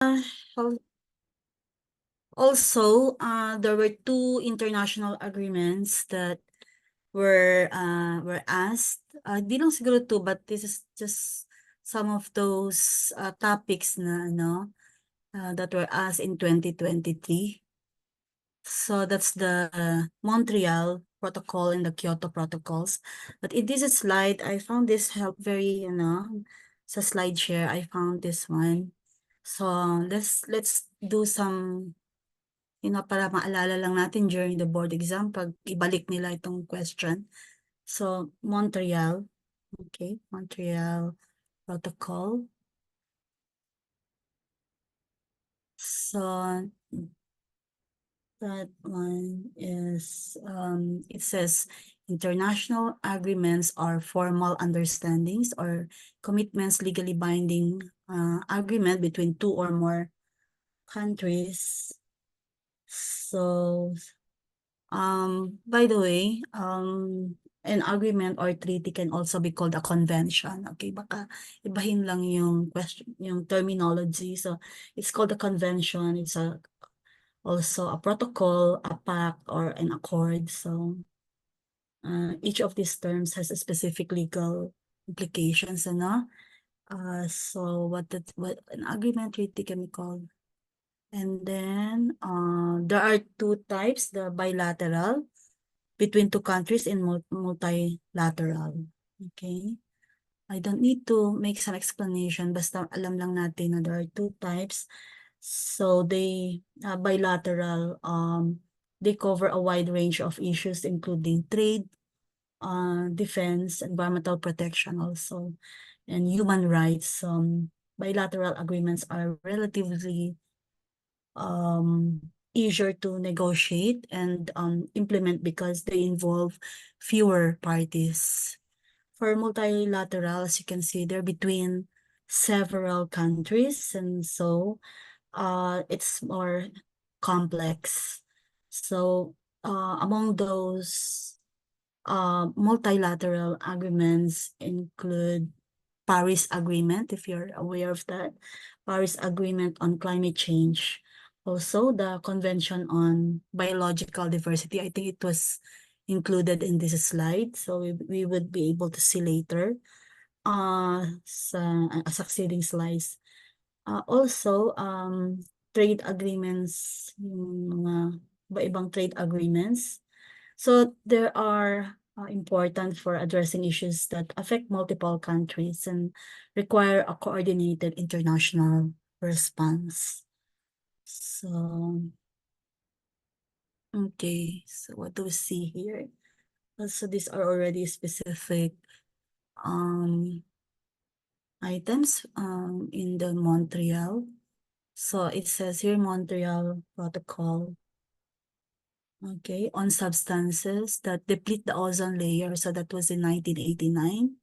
al- Also, there were two international agreements that were asked. Di lang siguro two, but this is just some of those topics na that were asked in 2023. So that's the Montreal Protocol and the Kyoto Protocols. But in this slide, I found this help very, sa slide share, I found this one. So let's do some, para maalala lang natin during the board exam, pag ibalik nila itong question. So Montreal, okay, Montreal Protocol. So that one is, it says international agreements are formal understandings or commitments legally binding agreement between two or more countries. So, by the way, an agreement or treaty can also be called a convention. Okay, baka ibahin lang yung question, yung terminology. So, it's called a convention. It's also a protocol, a pact, or an accord. So each of these terms has a specific legal implications, so what an agreement treaty can be called. And then there are two types, the bilateral between two countries and multilateral. Okay. I don't need to make some explanation, basta alam lang natin na there are two types. So they bilateral, they cover a wide range of issues including trade, defense, environmental protection also, and human rights. Bilateral agreements are relatively easier to negotiate and implement because they involve fewer parties. For multilateral, as you can see, they're between several countries, and so it's more complex. So among those multilateral agreements include Paris Agreement, if you're aware of that, Paris Agreement on Climate Change. Also, the Convention on Biological Diversity, I think it was included in this slide, so we would be able to see later sa succeeding slides. Also, trade agreements, yung mga iba-ibang trade agreements. So there are important for addressing issues that affect multiple countries and require a coordinated international response. So, okay, so what do we see here? So these are already specific items in the Montreal. So it says here Montreal Protocol, okay, on substances that deplete the ozone layer. So that was in 1989.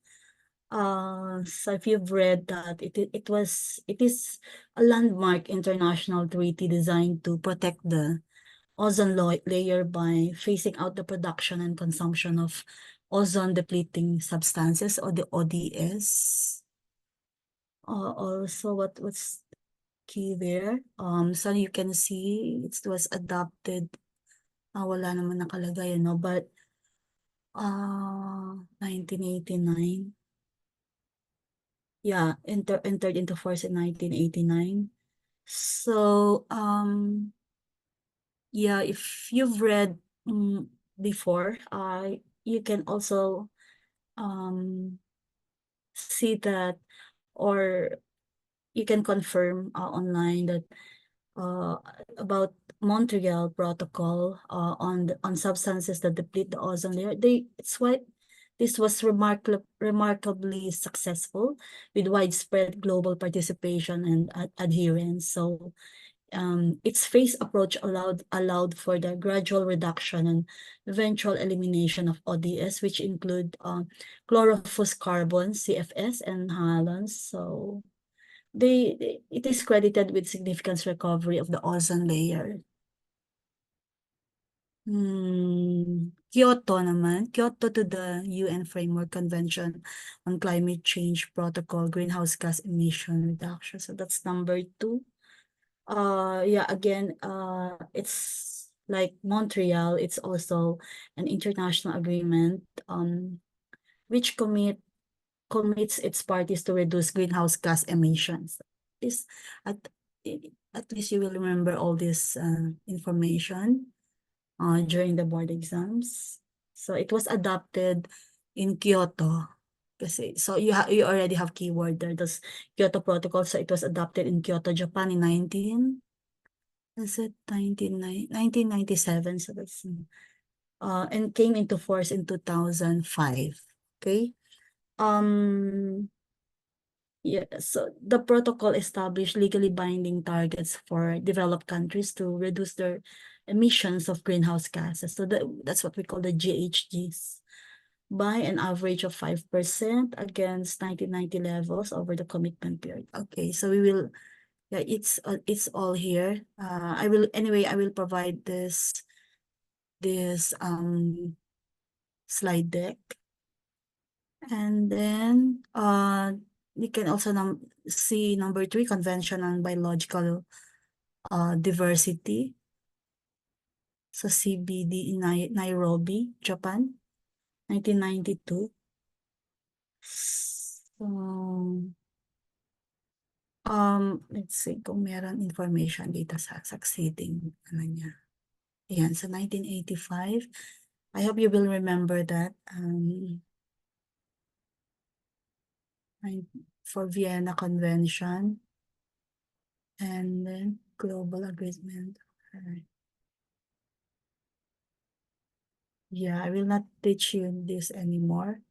So if you've read that, it is a landmark international treaty designed to protect the ozone layer by phasing out the production and consumption of ozone depleting substances, or the ODS. Also, what's key there? So you can see it was adopted. Wala naman nakalagay, but 1989. Yeah, entered into force in 1989. So, yeah, if you've read before, you can also see that, or you can confirm online that uh, about Montreal Protocol on substances that deplete the ozone layer. This was remarkably successful with widespread global participation and adherence. So its phased approach allowed for the gradual reduction and eventual elimination of ODS, which include chlorofluorocarbons, CFS, and halons. So it is credited with significant recovery of the ozone layer. Kyoto naman. Kyoto to the UN Framework Convention on Climate Change Protocol, Greenhouse Gas Emission Reduction. So that's number 2. Yeah, again, it's like Montreal, it's also an international agreement, which commits its parties to reduce greenhouse gas emissions. This at at least you will remember all this information during the board exams. So it was adopted in Kyoto. Kasi, so you already have keyword there, this Kyoto Protocol. So it was adopted in Kyoto, Japan in 1997. So that's and came into force in 2005. Okay. Um, yeah, so the protocol established legally binding targets for developed countries to reduce their emissions of greenhouse gases. So that's what we call the GHGs by an average of 5% against 1990 levels over the commitment period. Okay, so we will, yeah, it's all here. I will provide this slide deck. And then you can also see number 3, Convention on Biological Diversity. So CBD in Nairobi, Japan, 1992. So, let's see kung meron information dito sa succeeding, ano niya. Ayan, sa 1985. I hope you will remember that. For Vienna Convention. And then global agreement. Yeah, I will not teach you this anymore.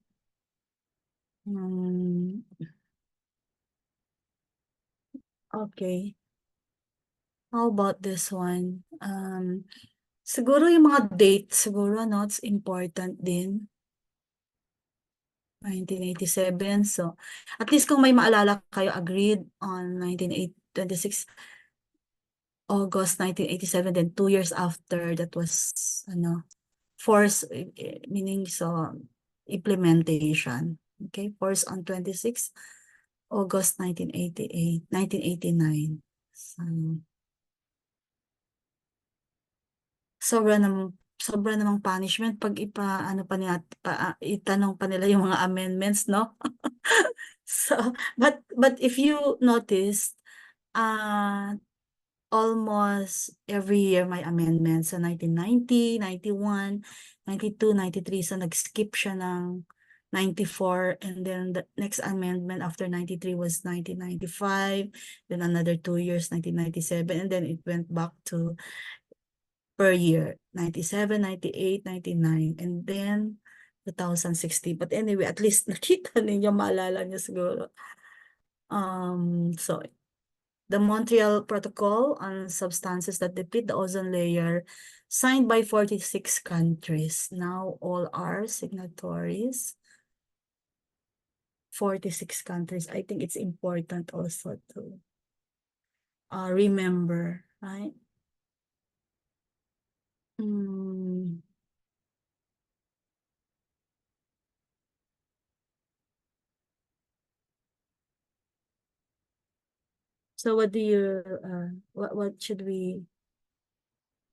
Okay. How about this one? Siguro yung mga dates, siguro, no, it's important din. 1987. So, at least kung may maalala kayo, agreed on 26 August 1987, then 2 years after, that was, force, meaning, so, implementation. Okay, force on 26 August 1988, 1989. So, sobra namang punishment pag itanong pa nila yung mga amendments, no? So, but if you noticed, uh, almost every year may amendments. So 1990, 91, 92, 93. So nag-skip siya ng 94, and then the next amendment after 93 was 1995, then another 2 years, 1997, and then it went back to per year, 97, 98, 99, and then 2016. But anyway, at least nakita ninyo, maalala niyo siguro. So the Montreal Protocol on Substances that Deplete the Ozone Layer, signed by 46 countries. Now all are signatories. 46 countries. I think it's important also to remember, right? So what do you, what should we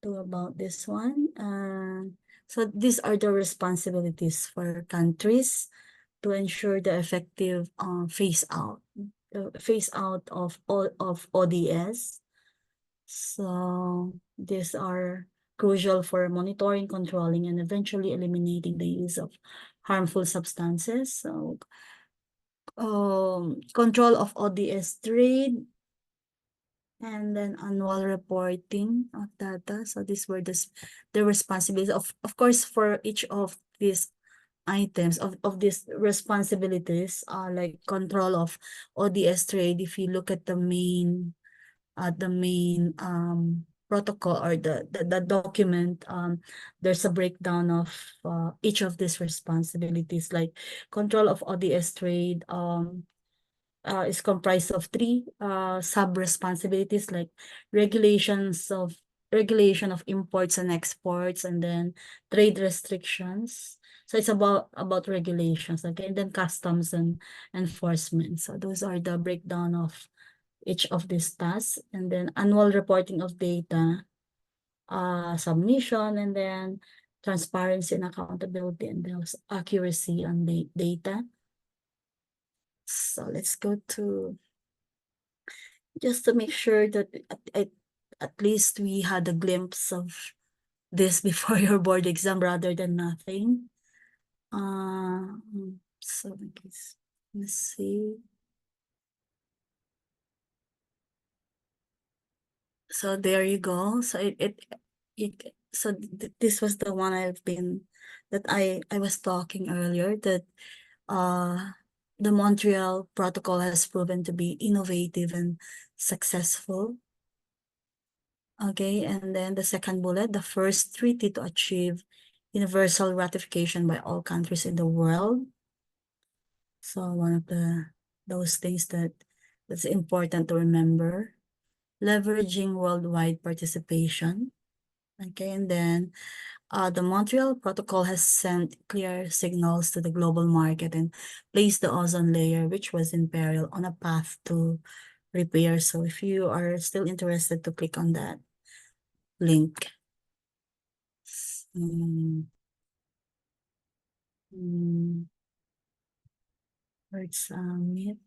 do about this one? So these are the responsibilities for countries to ensure the effective phase out of ODS. So these are crucial for monitoring, controlling, and eventually eliminating the use of harmful substances. So control of ODS trade, and then annual reporting of data. So these were the responsibilities of course, for each of these items of these responsibilities, like control of ODS trade. If you look at the main protocol, or the document, there's a breakdown of each of these responsibilities. Like control of ODS trade is comprised of 3 sub-responsibilities, like regulation of imports and exports, and then trade restrictions. So it's about regulations, okay, and then customs and enforcement. So those are the breakdown of each of these tasks, and then annual reporting of data, submission, and then transparency and accountability, and then accuracy on the data. So let's go to, just to make sure that at least we had a glimpse of this before your board exam rather than nothing. So let's see. So there you go. So so this was the one that I was talking earlier, that the Montreal Protocol has proven to be innovative and successful. Okay, and then the second bullet, the first treaty to achieve universal ratification by all countries in the world. So one of those things that's important to remember. Leveraging worldwide participation. Okay, and then the Montreal Protocol has sent clear signals to the global market and placed the ozone layer, which was in peril, on a path to repair. So if you are still interested, to click on that link. Earth Summit.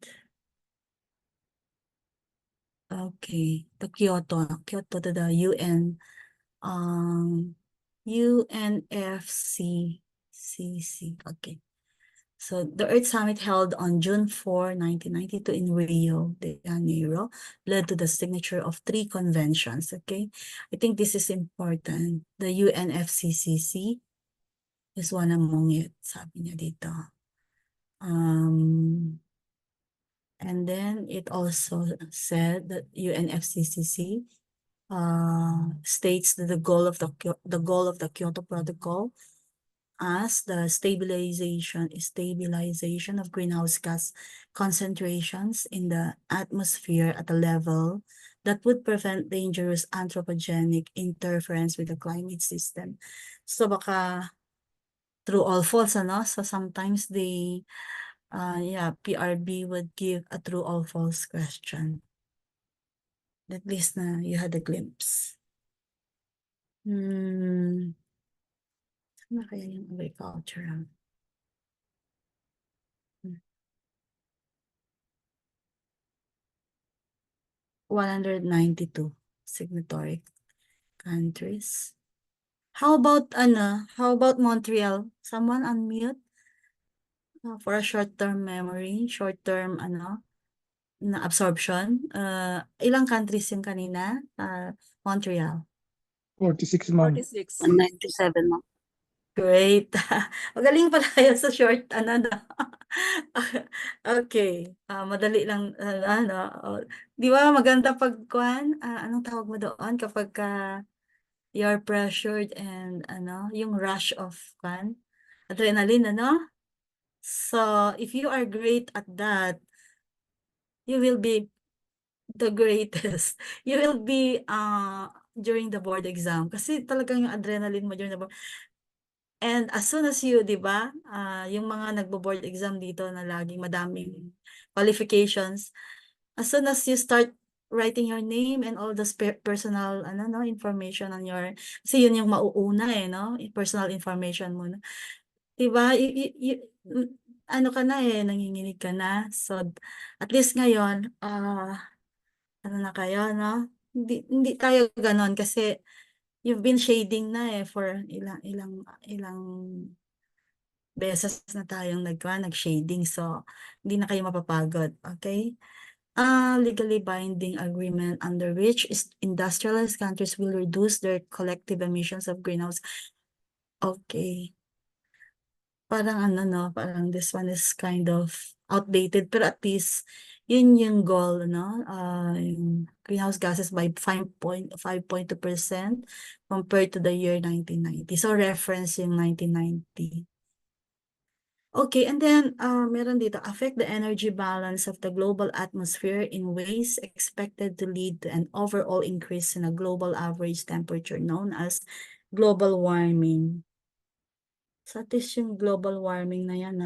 Okay, to Kyoto to the UN, UNFCCC. Okay. So the Earth Summit held on June 4, 1992 in Rio de Janeiro led to the signature of 3 conventions. Okay, I think this is important. The UNFCCC is one among it, sabi niya dito. And then it also said that UNFCCC states that the goal of the Kyoto Protocol as the stabilization of greenhouse gas concentrations in the atmosphere at a level that would prevent dangerous anthropogenic interference with the climate system. So baka true or false, ano? So sometimes PRB would give a true or false question. At least na you had a glimpse. Ano kaya yung agricultural? 192 signatory countries. How about Montreal? Someone unmute for a short-term memory, short-term na absorption. Ilang countries yung kanina? Montreal. 46, ma'am. 46. 197, ma'am. Great. Magaling pala kayo sa short, Okay. Madali lang, di ba maganda pag anong tawag mo doon kapag you're pressured and yung rush of adrenaline, So, if you are great at that, you will be the greatest. You will be during the board exam kasi talagang yung adrenaline mo during the board. And as soon as you, di ba, yung mga nagbo-board exam dito na laging madaming qualifications, as soon as you start writing your name and all the personal information on your, kasi yun yung mauuna no? Personal information mo. Di ba? Ano ka na nanginginig ka na. So, at least ngayon, ano na kayo, no? Hindi tayo ganon kasi you've been shading na for ilang beses na tayong nag-shading. So, hindi na kayo mapapagod. Okay? Legally binding agreement under which industrialized countries will reduce their collective emissions of greenhouse. Okay. Parang parang this one is kind of outdated, pero at least yun yung goal, yung greenhouse gases by 5.2% compared to the year 1990. So reference yung 1990. Okay, and then meron dito, affect the energy balance of the global atmosphere in ways expected to lead to an overall increase in a global average temperature known as global warming. So at least yung global warming na yan,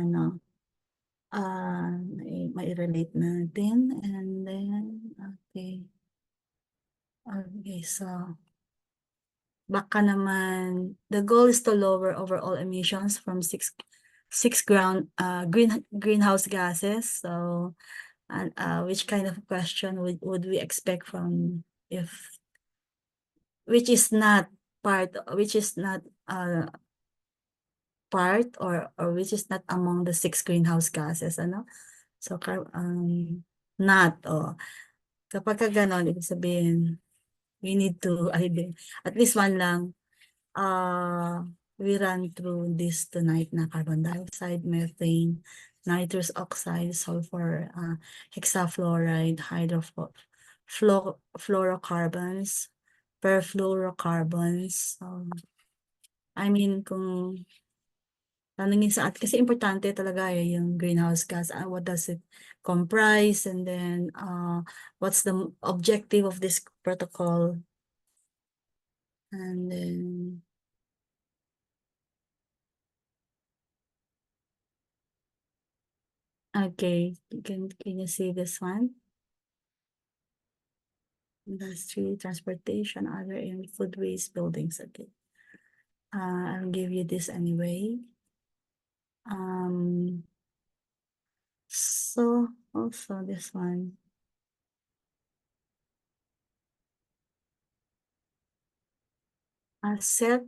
may relate natin. And then, okay. Okay, so baka naman, the goal is to lower overall emissions from six greenhouse gases. So, which kind of question would we expect from if which is not part or which is not among the 6 greenhouse gases, ano? So, not, kapag ka ganon, ibig sabihin, we need to, at least one lang, we run through this tonight na carbon dioxide, methane, nitrous oxide, sulfur, hexafluoride, fluorocarbons, perfluorocarbons. I mean, kung tanungin sa atin, kasi importante talaga yung greenhouse gas. What does it comprise? And then, what's the objective of this protocol? And then, okay, can you see this one? Industry, transportation, other and food waste buildings. Okay. I'll give you this anyway. So also this one. Set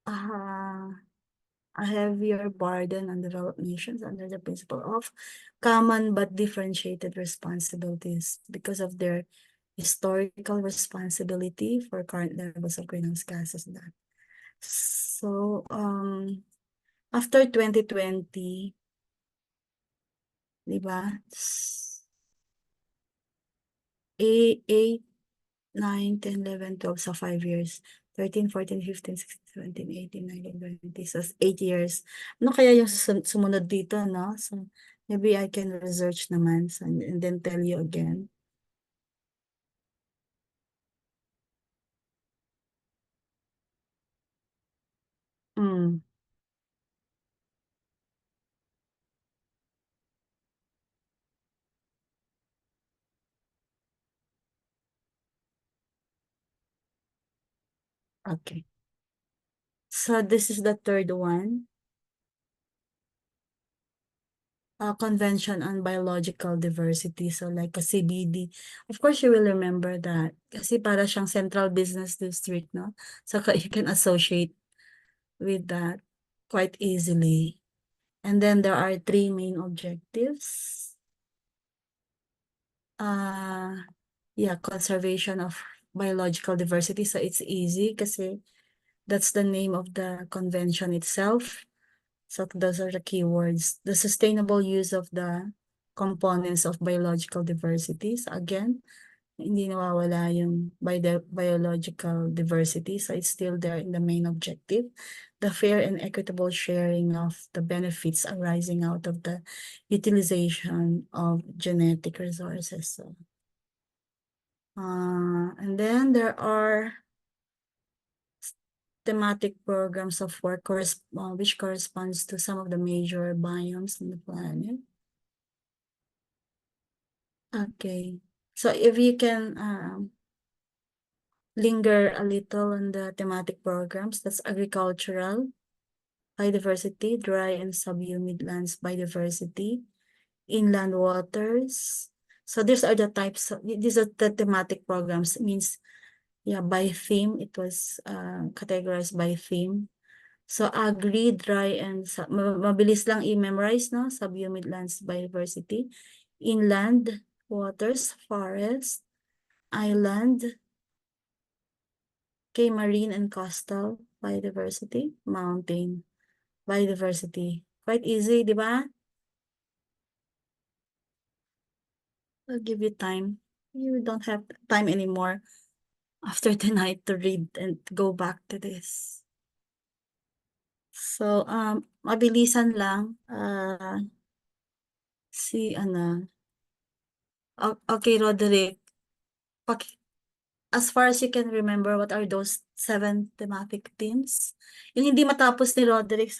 a heavier burden on developed nations under the principle of common but differentiated responsibilities because of their historical responsibility for current levels of greenhouse gases. So, after 2020, di ba? 8, 9, 10, 11, 12, so 5 years. 13, 14, 15, 16, 17, 18, 19, 20. So, 8 years. Ano kaya yung sumunod dito, no? So, maybe I can research naman and then tell you again. Okay. So, this is the third one. Convention on Biological Diversity. So like a CBD. Of course, you will remember that. Kasi para siyang central business district, no? So you can associate with that quite easily. And then there are 3 main objectives. Yeah, conservation of biological diversity. So it's easy kasi that's the name of the convention itself. So those are the keywords. The sustainable use of the components of biological diversity. So again, hindi nawawala yung biological diversity. So it's still there in the main objective. The fair and equitable sharing of the benefits arising out of the utilization of genetic resources. So, and then there are thematic programs of work which corresponds to some of the major biomes in the planet. Okay, so if you can linger a little on the thematic programs, that's agricultural biodiversity, dry and subhumid lands biodiversity, inland waters. So these are the types these are the thematic programs. It means, yeah, by theme, it was categorized by theme. So agri, dry, and mabilis lang i-memorize, no? Subhumid lands biodiversity, inland waters, forest, island, marine and coastal biodiversity, mountain biodiversity. Quite easy, di ba? I'll give you time. You don't have time anymore after tonight to read and go back to this. So, mabilisan lang. Okay, Roderick. As far as you can remember, what are those 7 thematic themes? Yung hindi matapos ni Roderick,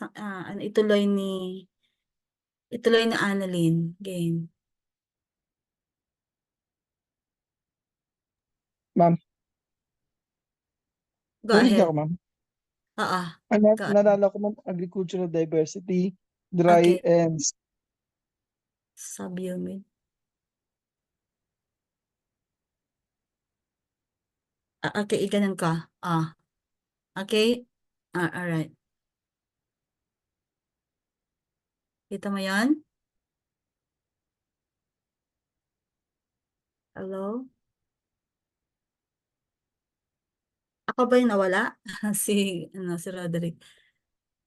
ituloy ni Ituloy na Annalyn. Game. Ma'am, Go narinig niyo ahead. ako, ma'am? Oo. Go. Naalala ko, ma'am, agricultural diversity, dry Okay. and Subhumid. Okay, ganun ka. Okay. Alright. Kita mo yan? Hello? Ako ba yung nawala? Si Roderick.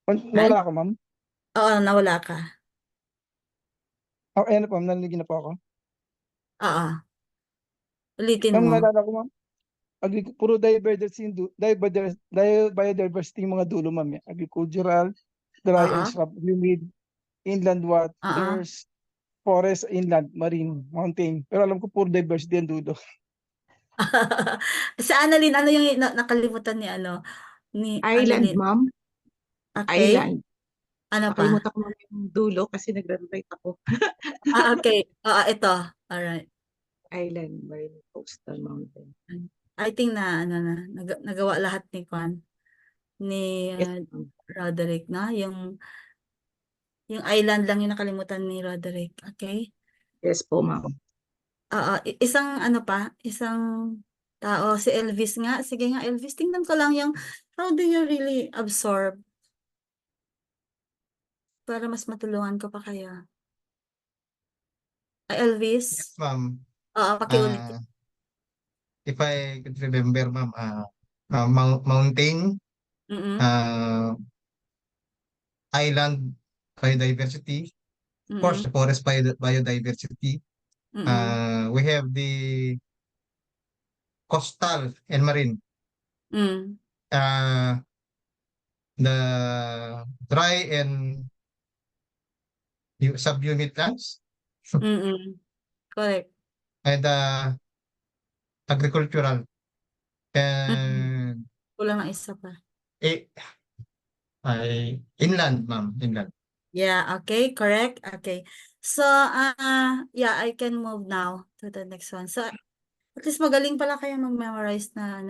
nawala ako, ma'am. Oo, nawala ka. Ayan na po, ma'am, narinig na po ako. Oo. Ulitin Ma'am, mo. naalala ko, ma'am, puro biodiversity yung mga dulo, ma'am. Agricultural, dry and Oo. shrub, humid, inland Oo. waters, forest, inland, marine, mountain. Pero alam ko puro diversity ang dulo. Si Annalyn, ano yung nakalimutan ni ni Island, Annalyn? ma'am. Okay. Island. Ano pa? Nakalimutan ko na yung dulo kasi nagre-write ako. Okay. Ito. Alright. Island, marine, coastal, mountain. I think nagawa lahat ni Kwan, ni Yes, ma'am. Roderick, no? Yung island lang yung nakalimutan ni Roderick. Okay? Yes po, ma'am. Isang tao, si Elvis nga. Sige nga, Elvis, tingnan ko lang yung how do you really absorb para mas matulungan ko pa kaya. Elvis? Yes, ma'am. Pakiulit. If I could remember, ma'am, mountain, Mm-mm. island biodiversity, of course, Mm-mm. forest biodiversity. Mm-mm. We have the coastal and marine. Mm. Uh, the dry and subhumid lands, Mm-mm. Correct. and agricultural. Mm-mm. And Kulang ng isa pa. inland, ma'am, inland. Yeah, okay, correct. Okay. So, yeah, I can move now to the next one. So, at least magaling pala kayo mag-memorize na,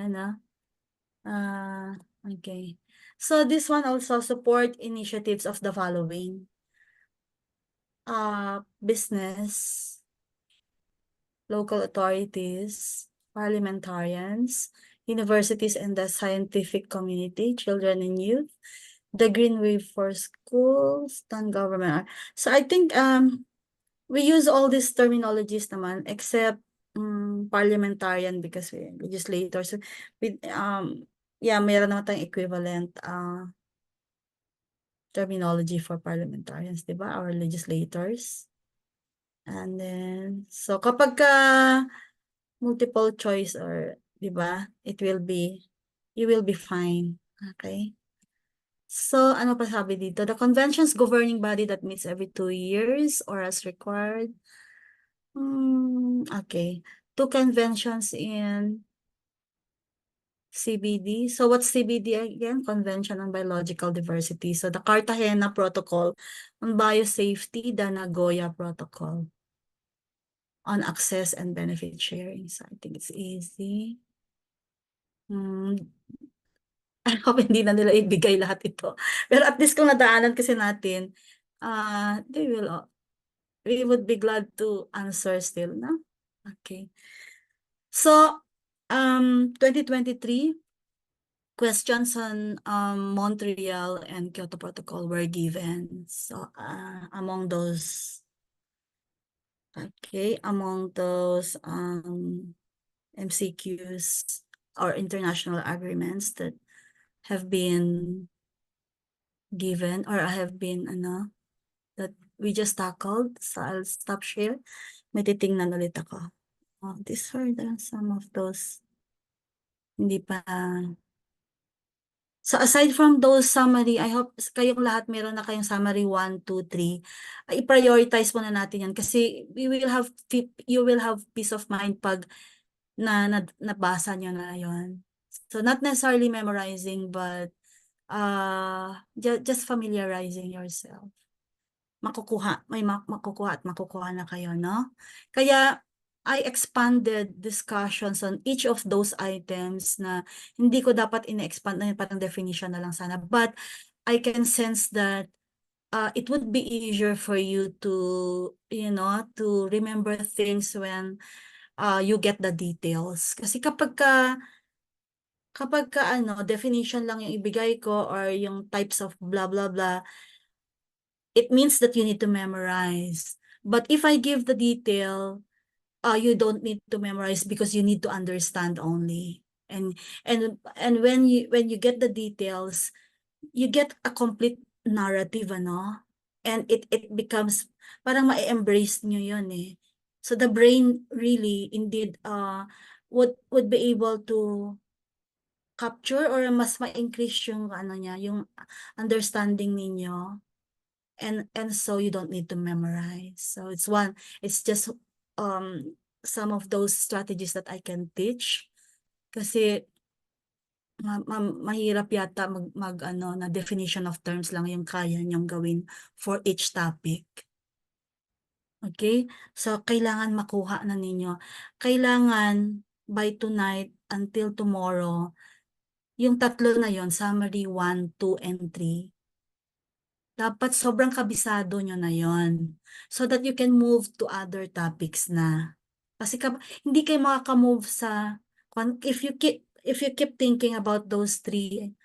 okay. So, this one also support initiatives of the following. Business, local authorities, parliamentarians, universities and the scientific community, children and youth, the Green Wave for schools, non-government. So I think we use all these terminologies naman except parliamentarian because we legislators. With yeah, meron naman tayong equivalent terminology for parliamentarians, di ba? Our legislators. And then, so kapag multiple choice or, di ba, you will be fine. Okay? So, ano pa sabi dito? The convention's governing body that meets every 2 years or as required. Okay. 2 conventions in CBD. So, what's CBD again? Convention on Biological Diversity. So, the Cartagena Protocol on Biosafety, the Nagoya Protocol on Access and Benefit Sharing. So, I think it's easy. I hope hindi na nila ibigay lahat ito. Pero at least kung nadaanan kasi natin, we would be glad to answer still, no? Okay. So, 2023, questions on Montreal and Kyoto Protocol were given. So, among those MCQs or international agreements that have been given or have been, that we just tackled. So, I'll stop share. May titingnan ulit ako. These are some of those hindi pa. So aside from those summary, I hope kayong lahat meron na kayong summary 1, 2, 3. I-prioritize muna natin yan kasi you will have peace of mind pag nabasa nyo na yon. So not necessarily memorizing but just familiarizing yourself. makukuha at makukuha na kayo, no? Kaya, I expanded discussions on each of those items na hindi ko dapat ina-expand na parang definition na lang sana. But, I can sense that it would be easier for you to, to remember things when you get the details. Kasi kapag ka definition lang yung ibigay ko or yung types of blah blah blah, it means that you need to memorize. But if I give the detail, you don't need to memorize because you need to understand only. And when you get the details, you get a complete narrative, ano? And it becomes, parang ma-embrace nyo yun eh. So the brain really, indeed, would be able to capture or mas ma-increase yung niya, yung understanding ninyo. And so you don't need to memorize. So it's just some of those strategies that I can teach. Kasi mahirap yata na definition of terms lang yung kaya niyong gawin for each topic. Okay? So, kailangan makuha na ninyo. Kailangan by tonight until tomorrow, yung tatlo na yon, summary 1, 2, and 3, dapat sobrang kabisado nyo na yon so that you can move to other topics na. Kasi hindi kayo makaka-move sa, if you keep thinking about those three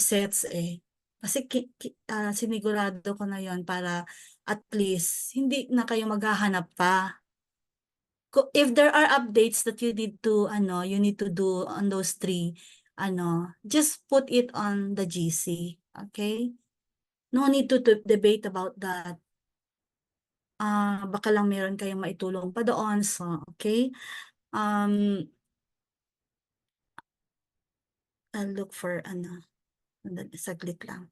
sets eh. Kasi sinigurado ko na yon para at least hindi na kayo maghahanap pa. If there are updates that you need to do on those three, just put it on the GC. Okay? No need to debate about that. Baka lang meron kayong maitulong pa doon. So, okay? I'll look for saglit lang.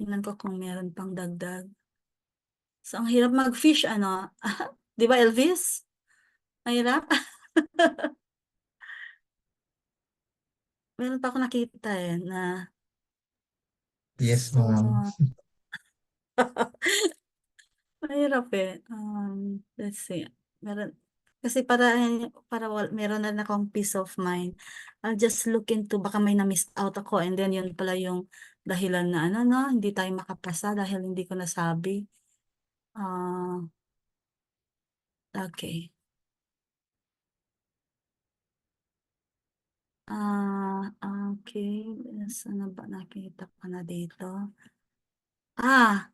Tingnan ko kung meron pang dagdag. So, ang hirap mag-fish, di ba, Elvis? Mahirap? Meron pa ako nakita na Yes, so, ma'am. mahirap let's see. Kasi meron na akong peace of mind. I'll just look into, baka may na-miss out ako and then yun pala yung dahilan na hindi tayo makapasa dahil hindi ko nasabi. Okay. Okay. Ano ba nakita ko na dito?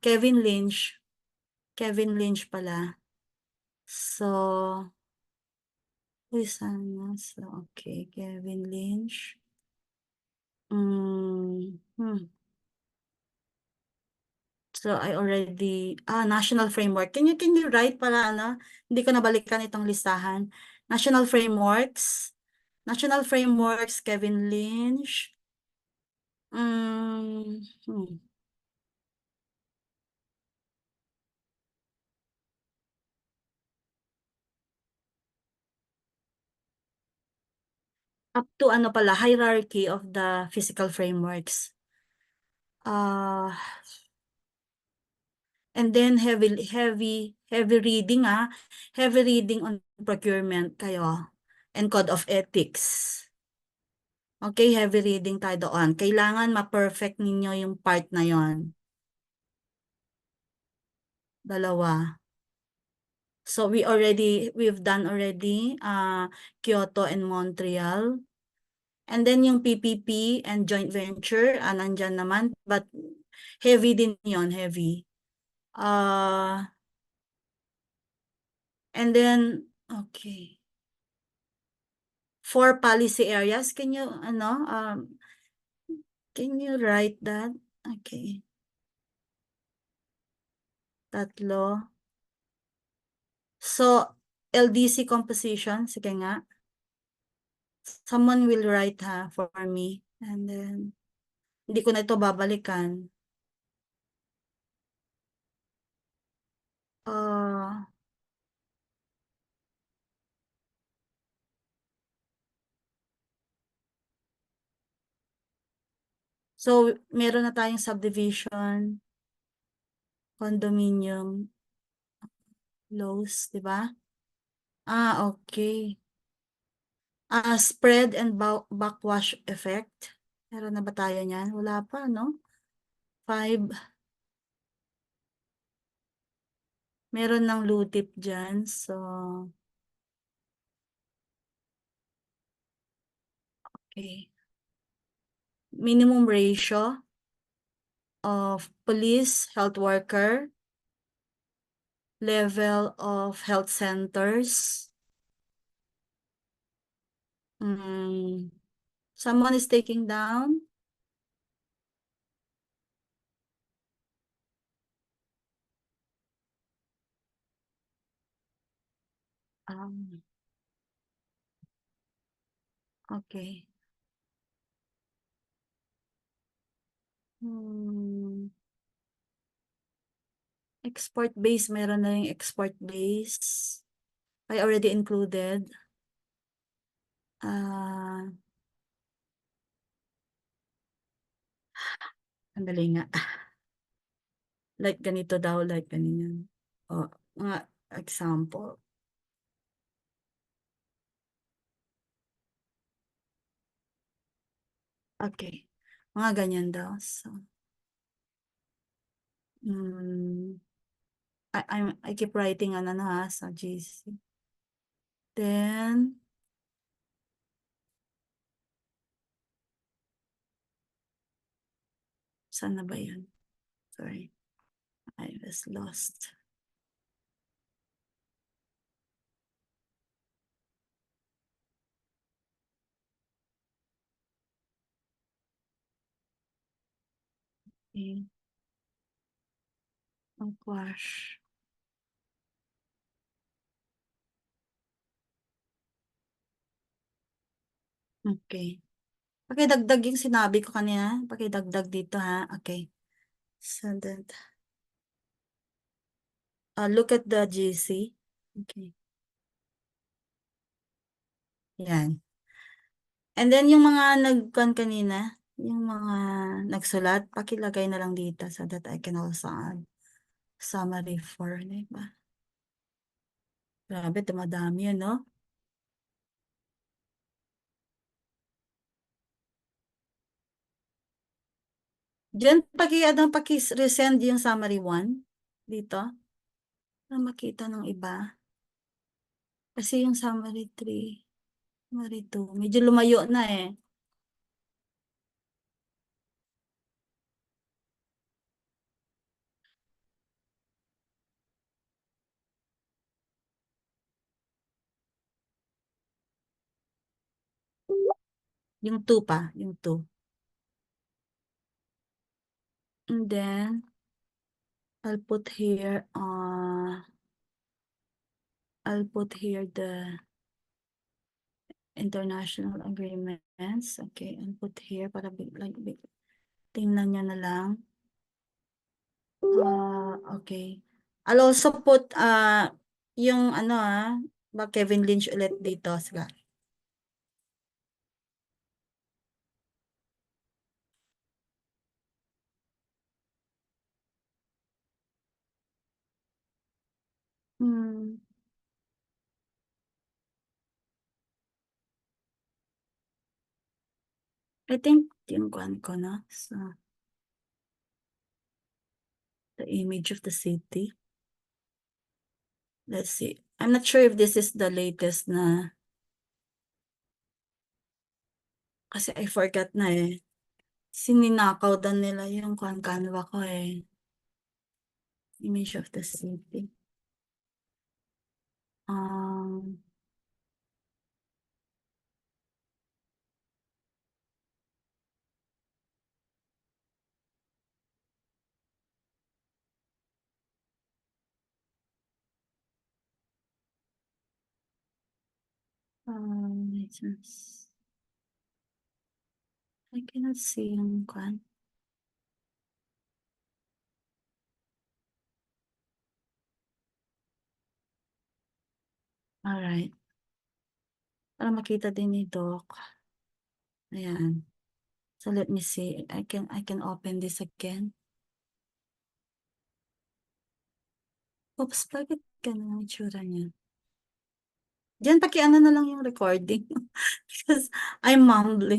Kevin Lynch. Kevin Lynch pala. So, okay, Kevin Lynch. So, I already, national framework. Can you write para hindi ko nabalikan itong listahan. National frameworks, Kevin Lynch. Up to pala, hierarchy of the physical frameworks. And then heavy reading heavy reading on procurement kayo and code of ethics. Okay, heavy reading tayo doon. Kailangan ma-perfect ninyo yung part na yon. Dalawa. So we've done already Kyoto and Montreal. And then yung PPP and joint venture, nandyan naman, but heavy din yon, heavy. And then, okay. 4 policy areas, can you write that? Okay. Tatlo. So, LDC composition, sige nga. Someone will write for me. And then, hindi ko na ito babalikan. So, meron na tayong subdivision. condominium laws, di ba? Okay. Spread and backwash effect. Meron na ba tayo niyan? Wala pa, no? 5. Meron ng LUTIP dyan. So, okay. Minimum ratio of police, health worker, level of health centers. Someone is taking down. Okay. Export base, meron na yung export base. I already included. Sandali nga. Like ganito daw, like ganyan. Mga example. Okay. Mga ganyan daw. So, I keep writing ano na ha, sa GC. Then, saan na ba yun? Sorry. I was lost. Okay. Ang quash. Okay. Pakidagdag yung sinabi ko kanina. Pakidagdag dito ha. Okay. So that. Look at the GC. Okay. Yan. And then yung mga nagkan kanina, yung mga nagsulat, pakilagay na lang dito so that I can also add summary for, diba? Grabe, dumadami yun, no? Diyan, paki-resend yung summary 1 dito. Para makita ng iba. Kasi yung summary 3, summary 2, medyo lumayo na eh. Yung 2 pa, yung 2. And then, I'll put here the international agreements. Okay, I'll put here para tingnan nyo na lang. Okay. I'll also put yung ano Kevin Lynch ulit dito. Sige. I think yung kuhan ko na. So, the image of the city. Let's see. I'm not sure if this is the latest na. Kasi I forgot na eh. Sininakaw daw nila yung Canva ko eh. Image of the city. License. I cannot see yung kuhan. Alright. Para makita din ni Doc. Ayan. So let me see. I can open this again. Oops, bakit ganun ang itsura niya? Diyan, paki-ano na lang yung recording. Because I'm mumbling.